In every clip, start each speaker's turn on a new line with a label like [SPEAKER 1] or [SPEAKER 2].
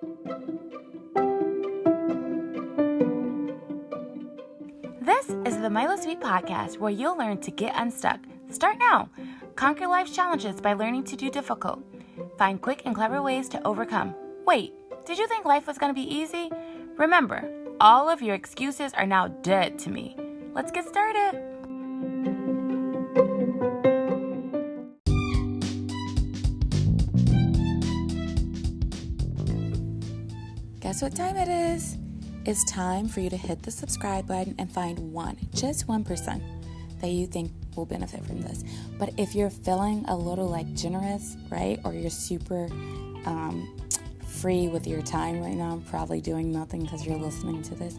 [SPEAKER 1] This is the Milo Sweet Podcast, where you'll learn to get unstuck. Start now. Conquer life's challenges by learning to do difficult. Find quick and clever ways to overcome. Wait, did you think life was going to be easy? Remember, all of your excuses are now dead to me. Let's get started. Guess what time it is? It's time for you to hit the subscribe button and find just 1% that you think will benefit from this. But if you're feeling a little generous, right? Or you're super free with your time right now, probably doing nothing because you're listening to this.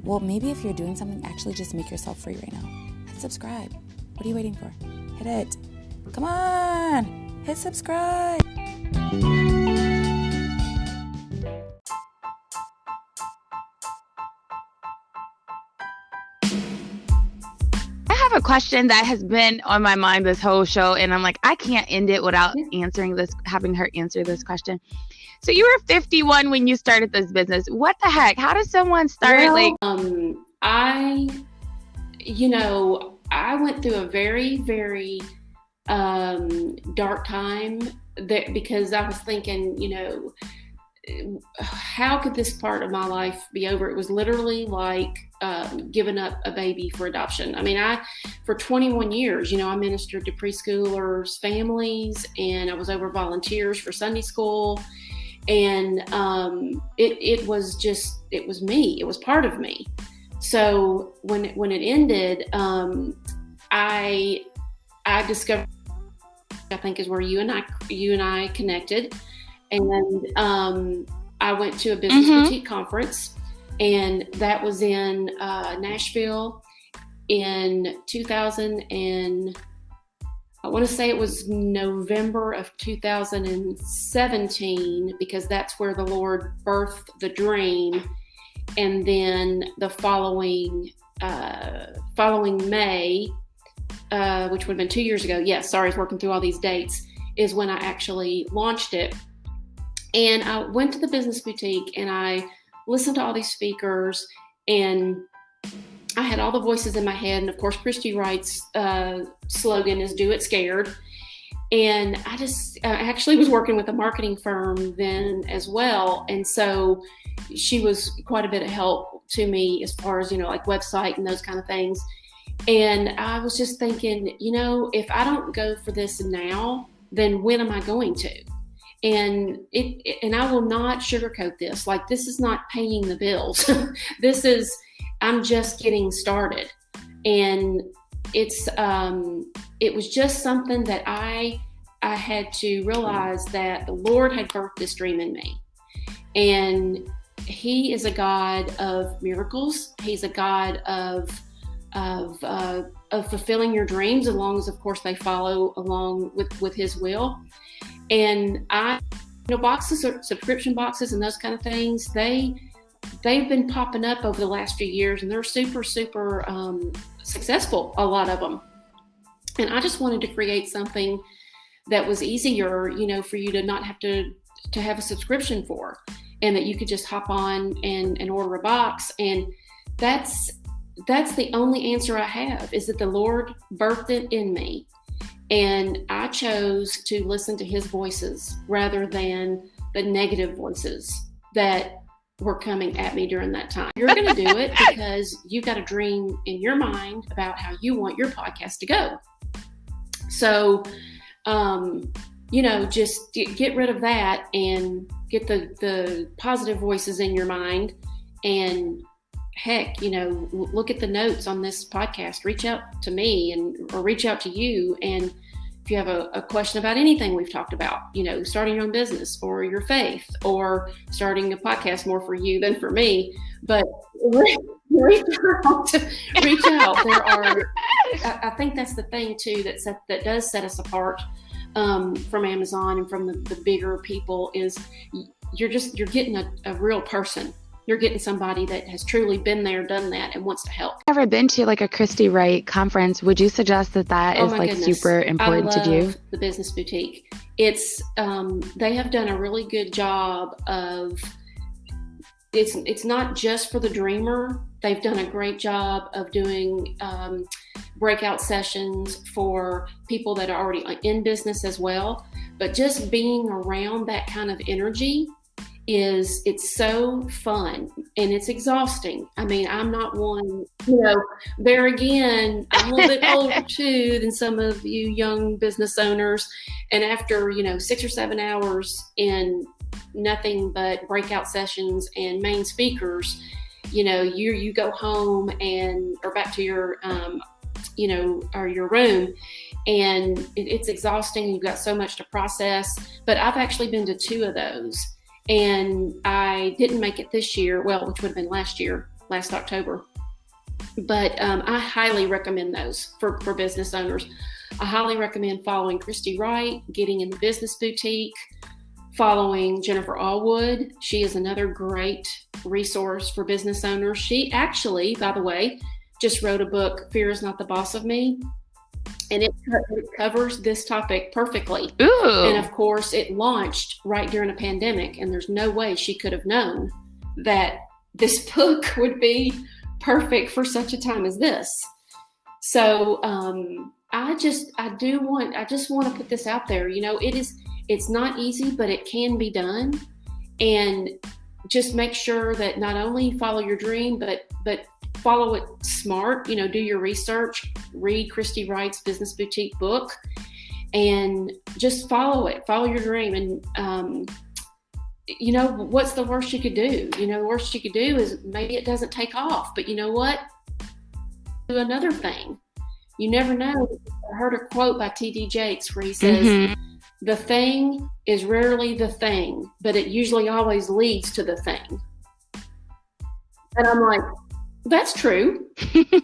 [SPEAKER 1] Well, maybe if you're doing something, actually just make yourself free right now. Hit subscribe. What are you waiting for? Hit it. Come on. Hit subscribe. A question that has been on my mind this whole show, and I'm like, I can't end it without having her answer this question. So you were 51 when you started this business. What the heck? How does someone start?
[SPEAKER 2] I went through a very, very dark time because I was thinking, how could this part of my life be over? It was literally like giving up a baby for adoption. I mean, for 21 years, I ministered to preschoolers, families, and I was over volunteers for Sunday school. And it was me. It was part of me. So when it ended, I discovered, I think, is where you and I connected. And I went to a business boutique conference, and that was in Nashville in 2000, and I want to say it was November of 2017, because that's where the Lord birthed the dream. And then the following May, which would have been 2 years ago. Yes, sorry, I was working through all these dates, is when I actually launched it. And I went to the business boutique and I listened to all these speakers, and I had all the voices in my head. And of course, Christy Wright's slogan is "Do It Scared." And I actually was working with a marketing firm then as well. And so she was quite a bit of help to me as far as, like website and those kind of things. And I was just thinking, if I don't go for this now, then when am I going to? And I will not sugarcoat this. Like, this is not paying the bills. I'm just getting started. And it was just something that I had to realize that the Lord had birthed this dream in me. And He is a God of miracles. He's a God of fulfilling your dreams, as long as, of course, they follow along with His will. And subscription boxes and those kind of things, they've been popping up over the last few years, and they're super, super successful, a lot of them. And I just wanted to create something that was easier, for you to not have to have a subscription for, and that you could just hop on and order a box. And that's the only answer I have, is that the Lord birthed it in me. And I chose to listen to His voices rather than the negative voices that were coming at me during that time. You're going to do it because you've got a dream in your mind about how you want your podcast to go. So, just get rid of that and get the positive voices in your mind. And heck, look at the notes on this podcast. Reach out to me or reach out to you. And if you have a question about anything we've talked about, starting your own business or your faith or starting a podcast, more for you than for me, but reach out. I think that's the thing too, that does set us apart from Amazon and from the bigger people, is you're getting a real person. you're getting somebody that has truly been there, done that, and wants to help.
[SPEAKER 1] Ever been to like a Christy Wright conference? Would you suggest that is like goodness. Super important to do?
[SPEAKER 2] The Business Boutique. It's they have done a really good job of. It's not just for the dreamer. They've done a great job of doing breakout sessions for people that are already in business as well. But just being around that kind of energy it's so fun, and it's exhausting. I mean, I'm not one, there again, I'm a little bit older too than some of you young business owners. And after, 6 or 7 hours in nothing but breakout sessions and main speakers, you go home or back to your, or your room, and it's exhausting. You've got so much to process. But I've actually been to 2 of those. And I didn't make it this year, which would have been last October. But I highly recommend those for business owners. I highly recommend following Christy Wright, getting in the Business Boutique, following Jennifer Allwood. She is another great resource for business owners. She actually, by the way, just wrote a book, Fear is Not the Boss of Me. And it covers this topic perfectly.
[SPEAKER 1] Ooh.
[SPEAKER 2] And of course, it launched right during a pandemic, and there's no way she could have known that this book would be perfect for such a time as this. So I just want to put this out there. It's not easy, but it can be done. And just make sure that not only follow your dream, but follow it smart. Do your research, read Christy Wright's Business Boutique book, and just follow your dream. And what's the worst you could do? The worst you could do is maybe it doesn't take off, but you know what? Do another thing. You never know. I heard a quote by T.D. Jakes where he says, The thing is rarely the thing, but it usually always leads to the thing. And I'm like, that's true.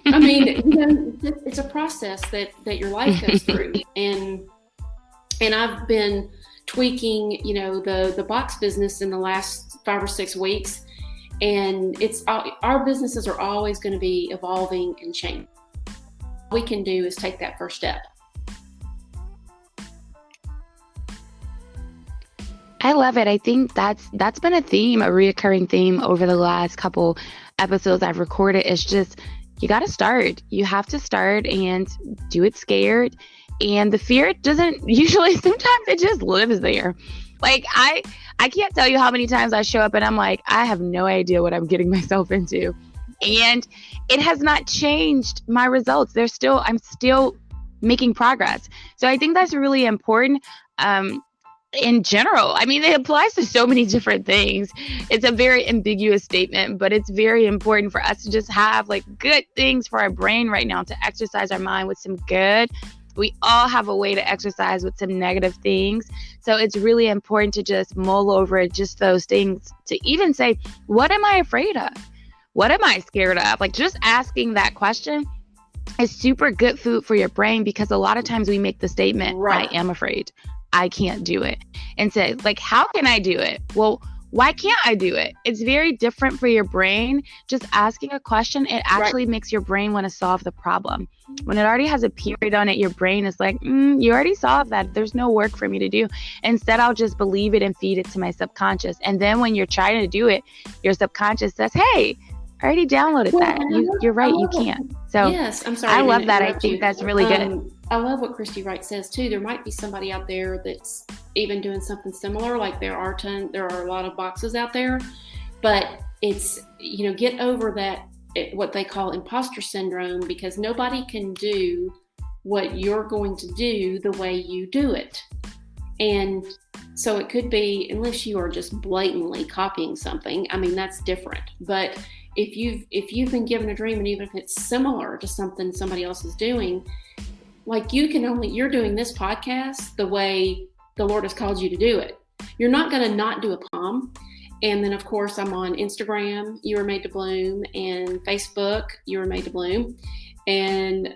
[SPEAKER 2] I mean, it's a process that your life goes through. And I've been tweaking, the box business in the last 5 or 6 weeks. And our businesses are always going to be evolving and changing. All we can do is take that first step.
[SPEAKER 1] I love it. I think that's been a reoccurring theme over the last couple episodes I've recorded. It's just, you got to start. You have to start and do it scared. And the fear doesn't usually, sometimes it just lives there. Like I can't tell you how many times I show up and I'm like, I have no idea what I'm getting myself into. And it has not changed my results. I'm still making progress. So I think that's really important. In general, I mean, it applies to so many different things. It's a very ambiguous statement, but it's very important for us to just have like good things for our brain right now, to exercise our mind with some good. We all have a way to exercise with some negative things. So it's really important to just mull over just those things, to even say, what am I afraid of? What am I scared of? Like, just asking that question is super good food for your brain, because a lot of times we make the statement, right, I am afraid, I can't do it. And say, like, how can I do it? Well, why can't I do it? It's very different for your brain. Just asking a question, it actually makes your brain want to solve the problem. When it already has a period on it, your brain is like, you already solved that. There's no work for me to do. Instead, I'll just believe it and feed it to my subconscious. And then when you're trying to do it, your subconscious says, hey, I already downloaded that. You're right, you can't. So
[SPEAKER 2] yes, I'm sorry.
[SPEAKER 1] I love that. I think that's really good.
[SPEAKER 2] I love what Christy Wright says too. There might be somebody out there that's even doing something similar. Like there are a lot of boxes out there, but it's, get over that, what they call imposter syndrome, because nobody can do what you're going to do the way you do it. And so it could be, unless you are just blatantly copying something, I mean, that's different. But if you've been given a dream, and even if it's similar to something somebody else is doing, like you're doing this podcast the way the Lord has called you to do it. You're not going to not do a palm. And then of course I'm on Instagram, You Were Made to Bloom, and Facebook, You Were Made to Bloom, and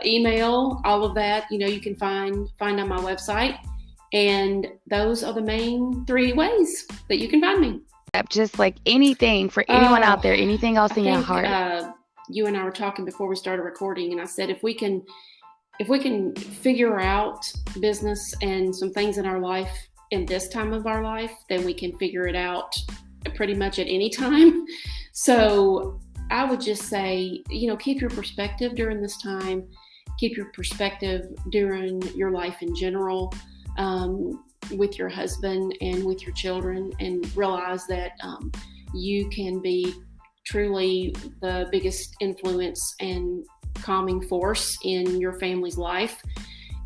[SPEAKER 2] email, all of that, you can find on my website. And those are the main 3 ways that you can find me.
[SPEAKER 1] Just like anything for anyone out there, anything else in your heart.
[SPEAKER 2] You and I were talking before we started recording, and I said if we can figure out business and some things in our life in this time of our life, then we can figure it out pretty much at any time. So I would just say, keep your perspective during this time. Keep your perspective during your life in general, with your husband and with your children, and realize that you can be truly the biggest influence and calming force in your family's life.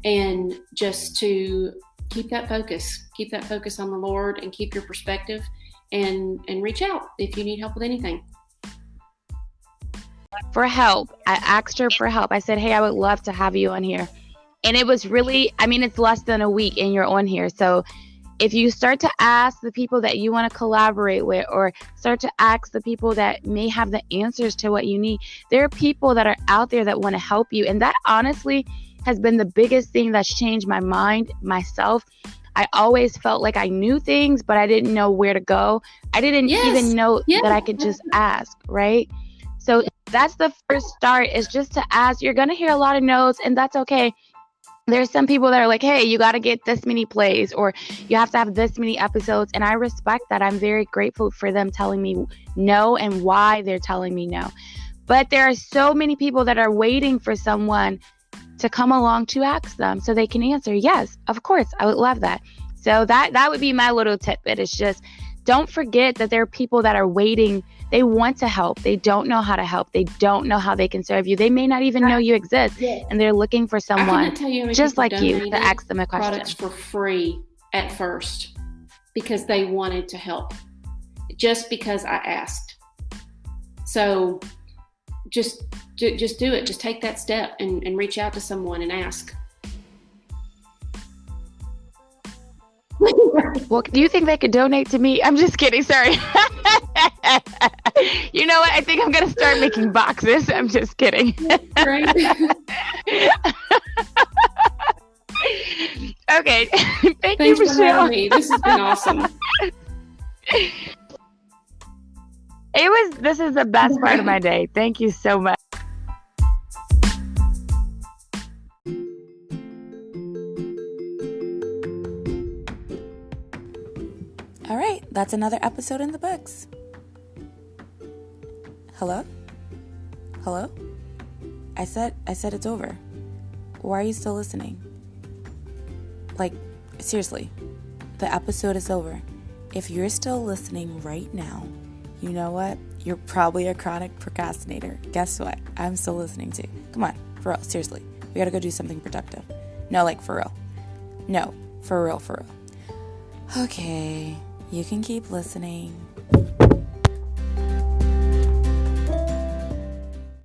[SPEAKER 2] And just to keep that focus on the Lord, and keep your perspective, and reach out if you need help with anything.
[SPEAKER 1] For help. I asked her for help. I said, hey, I would love to have you on here. And it was really, it's less than a week and you're on here. So if you start to ask the people that you want to collaborate with, or start to ask the people that may have the answers to what you need, there are people that are out there that want to help you. And that honestly has been the biggest thing that's changed my mind, myself. I always felt like I knew things, but I didn't know where to go. I didn't even know that I could just ask, right? So that's the first start, is just to ask. You're going to hear a lot of no's, and that's okay. There's some people that are like, hey, you got to get this many plays, or you have to have this many episodes. And I respect that. I'm very grateful for them telling me no and why they're telling me no. But there are so many people that are waiting for someone to come along to ask them so they can answer. Yes, of course, I would love that. So that would be my little tidbit. It's just, don't forget that there are people that are waiting. They want to help. They don't know how to help. They don't know how they can serve you. They may not even know you exist, and they're looking for someone just like you to ask them a question.
[SPEAKER 2] Products for free at first because they wanted to help, just because I asked. So just do it. Just take that step and reach out to someone and ask.
[SPEAKER 1] Well, do you think they could donate to me? I'm just kidding. Sorry. You know what? I think I'm going to start making boxes. I'm just kidding.
[SPEAKER 2] Right.
[SPEAKER 1] Okay. Thanks
[SPEAKER 2] you, Michelle.
[SPEAKER 1] for having
[SPEAKER 2] me. This has been awesome.
[SPEAKER 1] This is the best part of my day. Thank you so much. All right, that's another episode in the books. Hello? I said it's over. Why are you still listening? Like, seriously, the episode is over. If you're still listening right now, you know what? You're probably a chronic procrastinator. Guess what? I'm still listening too. Come on, for real, seriously. We gotta go do something productive. No, like for real. No, for real. Okay, you can keep listening.